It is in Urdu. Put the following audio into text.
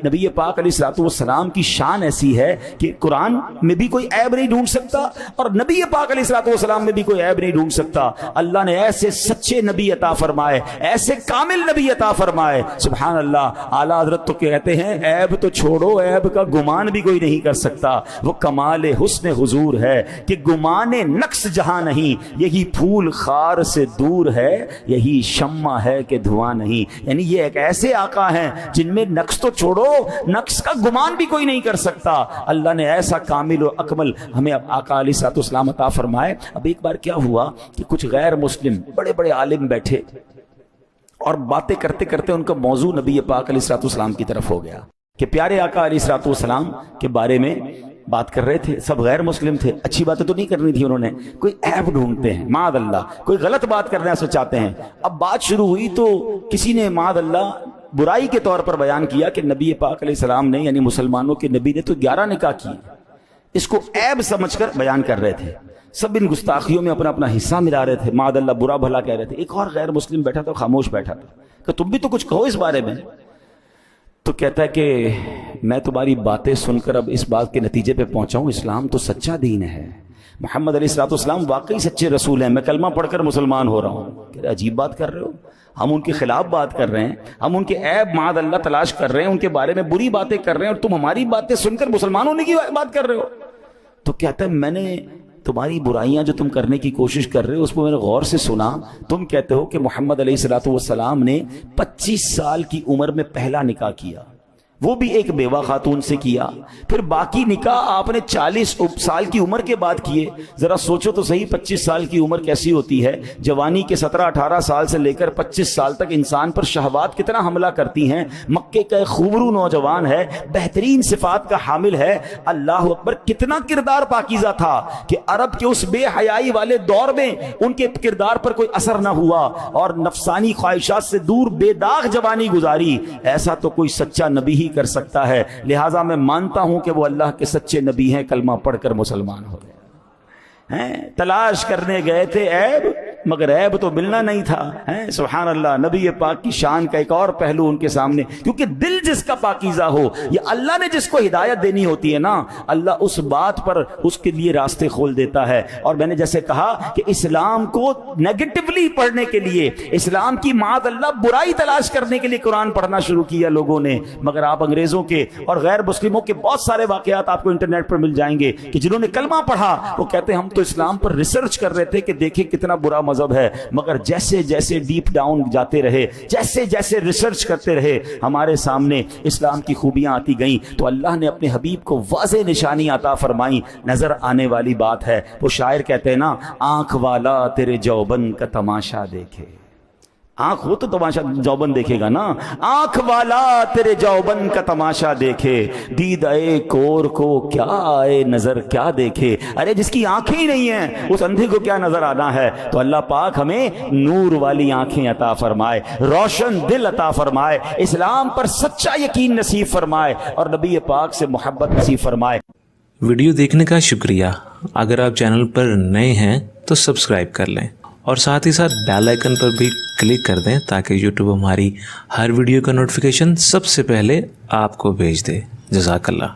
نبی پاک علیہ السلام کی شان ایسی ہے کہ قرآن میں بھی کوئی عیب نہیں ڈھونڈ سکتا اور نبی پاک علیہ السلام میں بھی کوئی عیب نہیں ڈھونڈ سکتا. اللہ نے ایسے سچے نبی عطا فرمائے, ایسے کامل نبی عطا فرمائے. سبحان اللہ. اعلیٰ حضرت تو کہتے ہیں عیب تو چھوڑو, عیب کا گمان بھی کوئی نہیں کر سکتا. وہ کمال حسن حضور ہے کہ گمان نقص جہاں نہیں, یہی پھول خار سے دور ہے, یہی شمع ہے کہ دھواں نہیں. یعنی یہ ایک ایسے آقا ہیں جن میں نقص تو چھوڑو, نقص کا گمان بھی کوئی نہیں کر سکتا. اللہ نے ایسا کامل و اکمل ہمیں آقا علیہ السلام عطا فرمائے. اب ایک بار کیا ہوا کہ کچھ غیر مسلم بڑے بڑے عالم بیٹھے اور باتیں کرتے کرتے ان کا موضوع نبی پاک علیہ السلام کی طرف ہو گیا کہ پیارے آقا علیہ السلام کے بارے میں بات کر رہے تھے. سب غیر مسلم تھے, اچھی باتیں تو نہیں کرنی تھی انہوں نے, کوئی عیب ڈھونڈتے ہیں معاذ اللہ, کوئی غلط بات کرنا سے چاہتے ہیں. اب بات شروع ہوئی تو کسی نے معاذ اللہ برائی کے طور پر بیان کیا کہ نبی پاک علیہ السلام نے یعنی مسلمانوں کے نبی نے تو 11 نکاح کیے. اس کو عیب سمجھ کر بیان کر رہے تھے. سب ان گستاخیوں میں اپنا اپنا حصہ ملا رہے تھے, معاذ اللہ برا بھلا کہہ رہے تھے. ایک اور غیر مسلم بیٹھا تھا, خاموش بیٹھا تھا کہ تم بھی تو کچھ کہو اس بارے میں. تو کہتا ہے کہ میں تمہاری باتیں سن کر اب اس بات کے نتیجے پہ پہنچا ہوں, اسلام تو سچا دین ہے, محمد علیہ السلام واقعی سچے رسول ہیں, میں کلمہ پڑھ کر مسلمان ہو رہا ہوں. کہہ رہے عجیب بات کر رہے ہو, ہم ان کے خلاف بات کر رہے ہیں, ہم ان کے عیب معاذ اللہ تلاش کر رہے ہیں, ان کے بارے میں بری باتیں کر رہے ہیں, اور تم ہماری باتیں سن کر مسلمان ہونے کی بات کر رہے ہو. تو کہتا ہے میں نے تمہاری برائیاں جو تم کرنے کی کوشش کر رہے ہو اس کو میں نے غور سے سنا. تم کہتے ہو کہ محمد علیہ السلام نے 25 سال کی عمر میں پہلا نکاح کیا, وہ بھی ایک بیوہ خاتون سے کیا, پھر باقی نکاح آپ نے 40 سال کی عمر کے بعد کیے. ذرا سوچو تو صحیح 25 سال کی عمر کیسی ہوتی ہے. جوانی کے 17-18 سال سے لے کر 25 سال تک انسان پر شہوات کتنا حملہ کرتی ہیں. مکے کا ایک خوبرو نوجوان ہے, بہترین صفات کا حامل ہے, اللہ اکبر, کتنا کردار پاکیزہ تھا کہ عرب کے اس بے حیائی والے دور میں ان کے کردار پر کوئی اثر نہ ہوا اور نفسانی خواہشات سے دور بے داغ جوانی گزاری. ایسا تو کوئی سچا نبی ہی کر سکتا ہے. لہٰذا میں مانتا ہوں کہ وہ اللہ کے سچے نبی ہیں, کلمہ پڑھ کر مسلمان ہو گئے. تلاش کرنے گئے تھے عیب, مگر عیب تو ملنا نہیں تھا. سبحان اللہ. نبی پاک کی شان کا ایک اور پہلو ان کے سامنے, کیونکہ دل جس کا پاکیزہ ہو, یہ اللہ نے جس کو ہدایت دینی ہوتی ہے نا, اللہ اس بات پر اس کے لیے راستے کھول دیتا ہے. اور میں نے جیسے کہا کہ اسلام کو نیگیٹولی پڑھنے کے لیے, اسلام کی معاذ اللہ برائی تلاش کرنے کے لیے قرآن پڑھنا شروع کیا لوگوں نے. مگر آپ انگریزوں کے اور غیر مسلموں کے بہت سارے واقعات آپ کو انٹرنیٹ پر مل جائیں گے کہ جنہوں نے کلمہ پڑھا وہ کہتے ہیں ہم تو اسلام پر ریسرچ کر رہے تھے کہ دیکھیں کتنا برا مذہب ہے, مگر جیسے جیسے ڈیپ ڈاؤن جاتے رہے, جیسے جیسے ریسرچ کرتے رہے, ہمارے سامنے اسلام کی خوبیاں آتی گئیں. تو اللہ نے اپنے حبیب کو واضح نشانی عطا فرمائی. نظر آنے والی بات ہے. وہ شاعر کہتے ہیں نا, آنکھ والا تیرے جوبن کا تماشا دیکھے. آنکھ ہو تو تماشا جوبن دیکھے گا نا. آنکھ والا تیرے جوبن کا تماشا دیکھے, دید اے کور کو کیا آئے نظر کیا دیکھے. ارے جس کی آنکھیں ہی نہیں ہیں اس اندھے کو کیا نظر آنا ہے. تو اللہ پاک ہمیں نور والی آنکھیں عطا فرمائے, روشن دل عطا فرمائے, اسلام پر سچا یقین نصیب فرمائے, اور نبی پاک سے محبت نصیب فرمائے. ویڈیو دیکھنے کا شکریہ. اگر آپ چینل پر نئے ہیں تو سبسکرائب کر لیں اور ساتھ ہی ساتھ بیل آئیکن پر بھی کلک کر دیں تاکہ یوٹیوب ہماری ہر ویڈیو کا نوٹیفیکیشن سب سے پہلے آپ کو بھیج دے. جزاک اللہ.